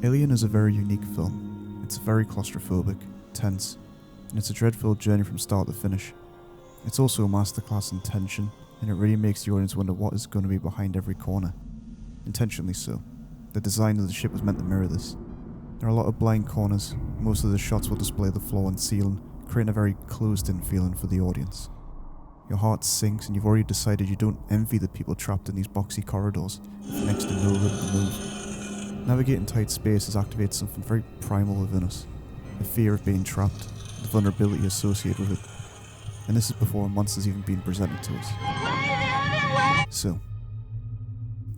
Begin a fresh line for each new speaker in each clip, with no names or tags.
Alien is a very unique film. It's very claustrophobic, tense, and it's a dread-filled journey from start to finish. It's also a masterclass in tension, and it really makes the audience wonder what is going to be behind every corner. Intentionally so. The design of the ship was meant to mirror this. There are a lot of blind corners. Most of the shots will display the floor and ceiling, creating a very closed-in feeling for the audience. Your heart sinks and you've already decided you don't envy the people trapped in these boxy corridors with next to no room to move. Navigating tight spaces activates something very primal within us. The fear of being trapped, the vulnerability associated with it. And this is before a monster's even been presented to us. So,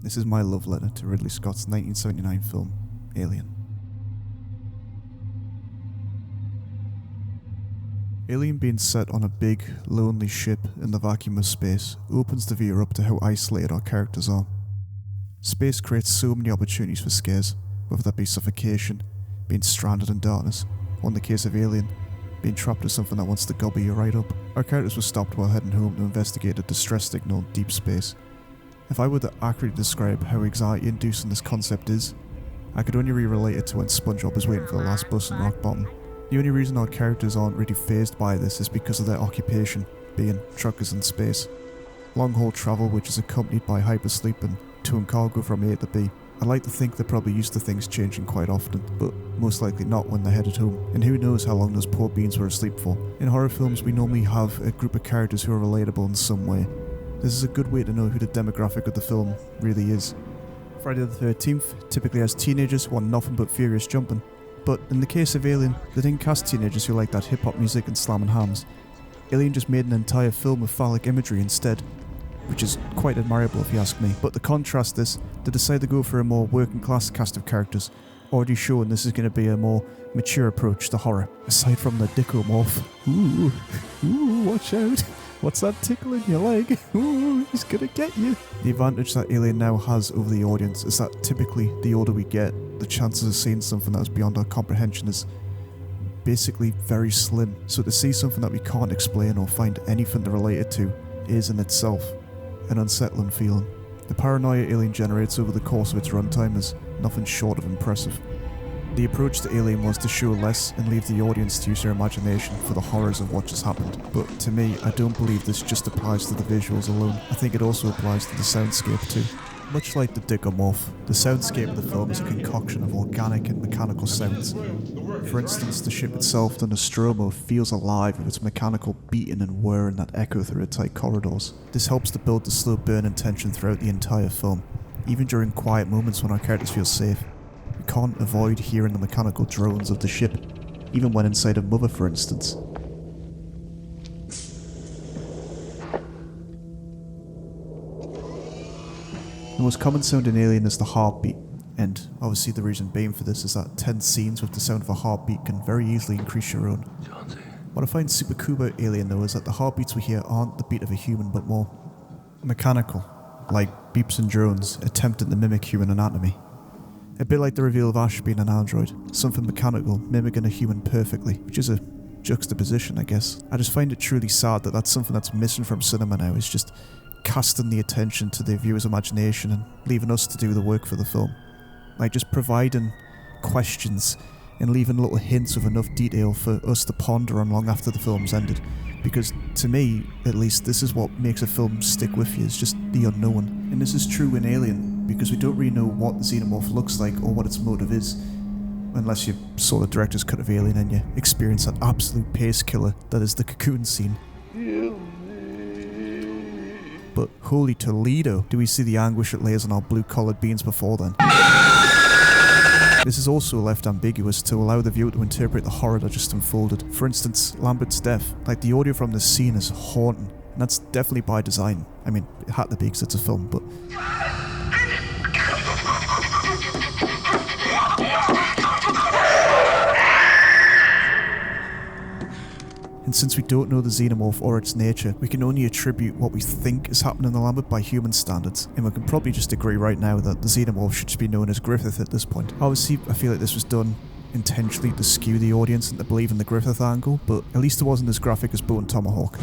this is my love letter to Ridley Scott's 1979 film, Alien. Alien being set on a big, lonely ship in the vacuum of space opens the viewer up to how isolated our characters are. Space creates so many opportunities for scares, whether that be suffocation, being stranded in darkness, or in the case of Alien, being trapped with something that wants to gobble you right up. Our characters were stopped while heading home to investigate a distress signal in deep space. If I were to accurately describe how anxiety-inducing this concept is, I could only relate it to when SpongeBob is waiting for the last bus in Rock Bottom. The only reason our characters aren't really fazed by this is because of their occupation, being truckers in space. Long-haul travel which is accompanied by hypersleep and towing cargo from A to B. I'd like to think they're probably used to things changing quite often, but most likely not when they're headed home, and who knows how long those poor beans were asleep for. In horror films we normally have a group of characters who are relatable in some way. This is a good way to know who the demographic of the film really is. Friday the 13th typically has teenagers who want nothing but furious jumping, but in the case of Alien, they didn't cast teenagers who like that hip hop music and slamming hams. Alien just made an entire film of phallic imagery instead, which is quite admirable if you ask me. But to contrast this, they decided to go for a more working class cast of characters, already showing this is going to be a more mature approach to horror, aside from the dickomorph. Ooh, watch out, what's that tickle in your leg? Ooh, he's gonna get you. The advantage that Alien now has over the audience is that typically the older we get, the chances of seeing something that is beyond our comprehension is basically very slim. So to see something that we can't explain or find anything to relate it to is in itself an unsettling feeling. The paranoia Alien generates over the course of its runtime is nothing short of impressive. The approach to Alien was to show less and leave the audience to use their imagination for the horrors of what just happened. But to me, I don't believe this just applies to the visuals alone. I think it also applies to the soundscape too. Much like the dickomorph, the soundscape of the film is a concoction of organic and mechanical sounds. For instance, the ship itself, the Nostromo, feels alive with its mechanical beating and whirring that echo through the tight corridors. This helps to build the slow burn and tension throughout the entire film, even during quiet moments when our characters feel safe. We can't avoid hearing the mechanical drones of the ship, even when inside a mother for instance. The most common sound in Alien is the heartbeat, and obviously the reason being for this is that tense scenes with the sound of a heartbeat can very easily increase your own. What I find super cool about Alien though is that the heartbeats we hear aren't the beat of a human but more mechanical, like beeps and drones attempting to mimic human anatomy. A bit like the reveal of Ash being an android, something mechanical mimicking a human perfectly, which is a juxtaposition I guess. I just find it truly sad that that's something that's missing from cinema now, is just casting the attention to the viewer's imagination and leaving us to do the work for the film. Like just providing questions and leaving little hints of enough detail for us to ponder on long after the film's ended. Because to me, at least, this is what makes a film stick with you, is just the unknown. And this is true in Alien, because we don't really know what the xenomorph looks like or what its motive is, unless you saw the director's cut of Alien and you experience that absolute pace killer that is the cocoon scene. But holy Toledo, do we see the anguish it lays on our blue-collared beings before then. This is also left ambiguous to allow the viewer to interpret the horror that just unfolded. For instance, Lambert's death. Like, the audio from this scene is haunting, and that's definitely by design. I mean, it had to be because it's a film, but... And since we don't know the xenomorph or its nature, we can only attribute what we think is happening to Lambert by human standards, and we can probably just agree right now that the xenomorph should just be known as Griffith at this point. Obviously, I feel like this was done intentionally to skew the audience and to believe in the Griffith angle, but at least it wasn't as graphic as Bone Tomahawk.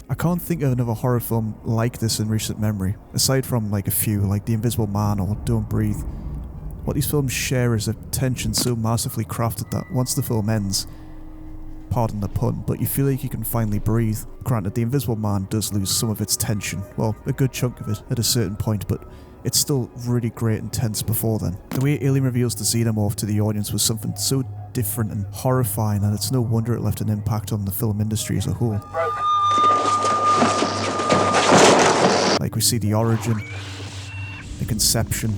I can't think of another horror film like this in recent memory, aside from like a few, like The Invisible Man or Don't Breathe. What these films share is a tension so massively crafted that once the film ends, pardon the pun, but you feel like you can finally breathe. Granted, The Invisible Man does lose some of its tension, well, a good chunk of it at a certain point, but it's still really great and tense before then. The way Alien reveals the xenomorph to the audience was something so different and horrifying that it's no wonder it left an impact on the film industry as a whole. Like, we see the origin, the conception,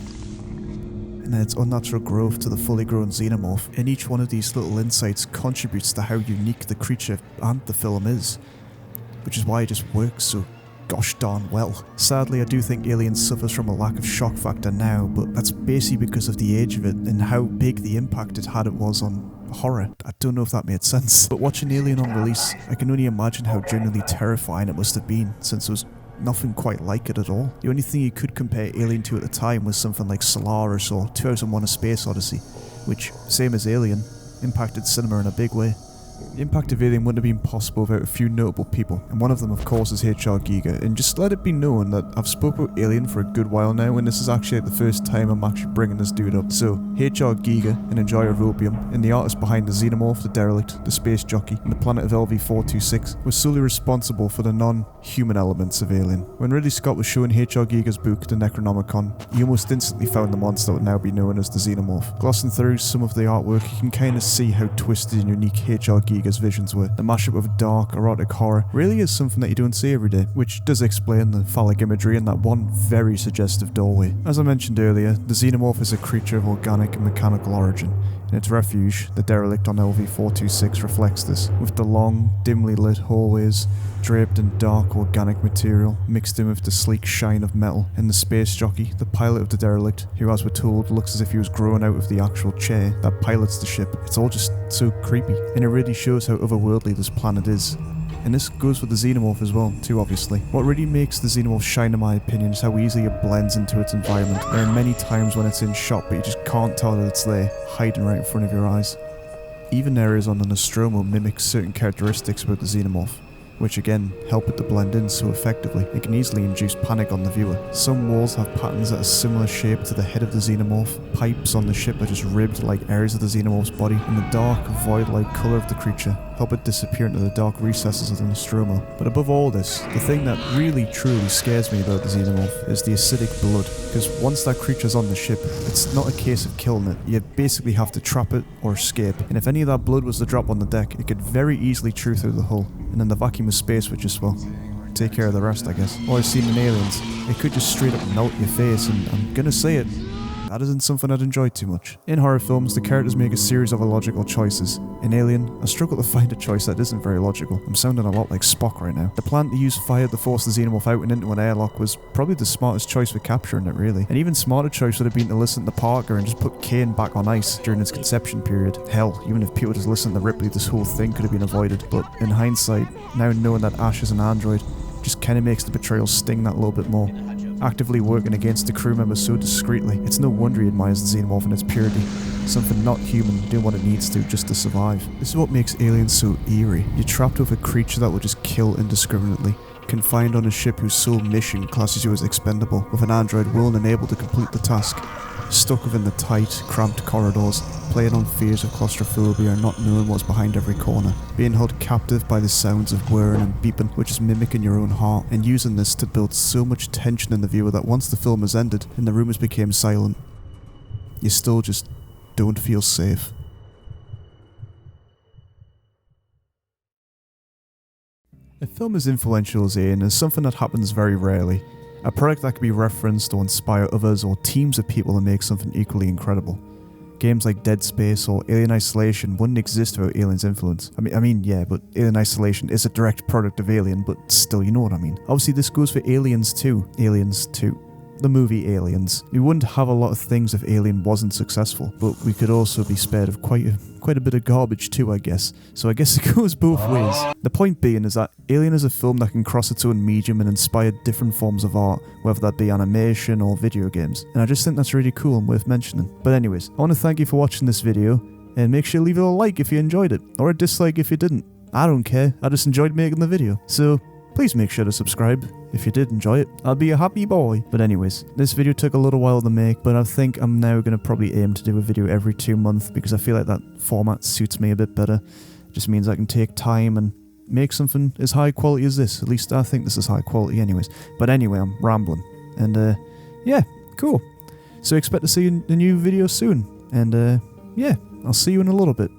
and then its unnatural growth to the fully grown xenomorph, and each one of these little insights contributes to how unique the creature and the film is, which is why it just works so gosh darn well. Sadly, I do think Alien suffers from a lack of shock factor now, but that's basically because of the age of it and how big the impact it was on horror. I don't know if that made sense. But watching Alien on release, I can only imagine how genuinely terrifying it must have been, since there was nothing quite like it at all. The only thing you could compare Alien to at the time was something like Solaris or 2001: A Space Odyssey, which, same as Alien, impacted cinema in a big way. The impact of Alien wouldn't have been possible without a few notable people, and one of them of course is H.R Giger, and just let it be known that I've spoke about Alien for a good while now, and this is actually the first time I'm actually bringing this dude up. So, H.R Giger, an enjoyer of opium, and the artist behind the Xenomorph, the Derelict, the Space Jockey, and the planet of LV-426, was solely responsible for the non-human elements of Alien. When Ridley Scott was showing H.R Giger's book, The Necronomicon, he almost instantly found the monster that would now be known as the Xenomorph. Glossing through some of the artwork, you can kind of see how twisted and unique H.R Giger's visions were. The mashup of dark, erotic horror really is something that you don't see every day, which does explain the phallic imagery in that one very suggestive doorway. As I mentioned earlier, the Xenomorph is a creature of organic and mechanical origin, and its refuge, the Derelict on LV-426, reflects this, with the long, dimly lit hallways draped in dark organic material, mixed in with the sleek shine of metal, and the Space Jockey, the pilot of the Derelict, who as we're told looks as if he was grown out of the actual chair that pilots the ship. It's all just so creepy, and it really shows how otherworldly this planet is. And this goes for the Xenomorph as well, too, obviously. What really makes the Xenomorph shine, in my opinion, is how easily it blends into its environment. There are many times when it's in shot, but you just can't tell that it's there, hiding right in front of your eyes. Even areas on the Nostromo mimic certain characteristics about the Xenomorph, which again help it to blend in so effectively. It can easily induce panic on the viewer. Some walls have patterns that are similar shape to the head of the Xenomorph. Pipes on the ship are just ribbed like areas of the Xenomorph's body, and the dark, void-like colour of the creature help it disappear into the dark recesses of the Nostromo. But above all this, the thing that really truly scares me about the Xenomorph is the acidic blood, because once that creature's on the ship, it's not a case of killing it. You basically have to trap it or escape, and if any of that blood was to drop on the deck, it could very easily chew through the hull, and then the vacuum of space would just, well, take care of the rest, I guess. Or I've seen in Aliens, it could just straight up melt your face, and I'm gonna say it, that isn't something I'd enjoy too much. In horror films, the characters make a series of illogical choices. In Alien, I struggle to find a choice that isn't very logical. I'm sounding a lot like Spock right now. The plan to use fire to force the Xenomorph out and into an airlock was probably the smartest choice for capturing it, really. An even smarter choice would have been to listen to Parker and just put Kane back on ice during its conception period. Hell, even if people just listened to Ripley, this whole thing could have been avoided. But in hindsight, now knowing that Ash is an android, just kinda makes the betrayal sting that little bit more. Actively working against the crew members so discreetly, it's no wonder he admires the Xenomorph in its purity. Something not human, doing what it needs to just to survive. This is what makes Alien so eerie. You're trapped with a creature that will just kill indiscriminately, confined on a ship whose sole mission classes you as expendable, with an android willing and able to complete the task. Stuck within the tight, cramped corridors, playing on fears of claustrophobia and not knowing what's behind every corner, being held captive by the sounds of whirring and beeping, which is mimicking your own heart, and using this to build so much tension in the viewer that once the film has ended and the rumours became silent, you still just don't feel safe. A film as influential as Alien is something that happens very rarely. A product that can be referenced or inspire others or teams of people to make something equally incredible. Games like Dead Space or Alien Isolation wouldn't exist without Alien's influence. I mean, yeah, but Alien Isolation is a direct product of Alien, but still, you know what I mean. Obviously, this goes for Aliens 2. Aliens 2. The movie Aliens. We wouldn't have a lot of things if Alien wasn't successful, but we could also be spared of quite a bit of garbage too, I guess. So I guess it goes both ways. The point being is that Alien is a film that can cross its own medium and inspire different forms of art, whether that be animation or video games. And I just think that's really cool and worth mentioning. But anyways, I want to thank you for watching this video, and make sure to leave it a like if you enjoyed it, or a dislike if you didn't. I don't care, I just enjoyed making the video. So please make sure to subscribe, If you did enjoy it, I'd be a happy boy. But anyways, this video took a little while to make, but I think I'm now going to probably aim to do a video every 2 months because I feel like that format suits me a bit better. It just means I can take time and make something as high quality as this. At least I think this is high quality anyways. But anyway, I'm rambling. And yeah, cool. So expect to see a new video soon. And yeah, I'll see you in a little bit.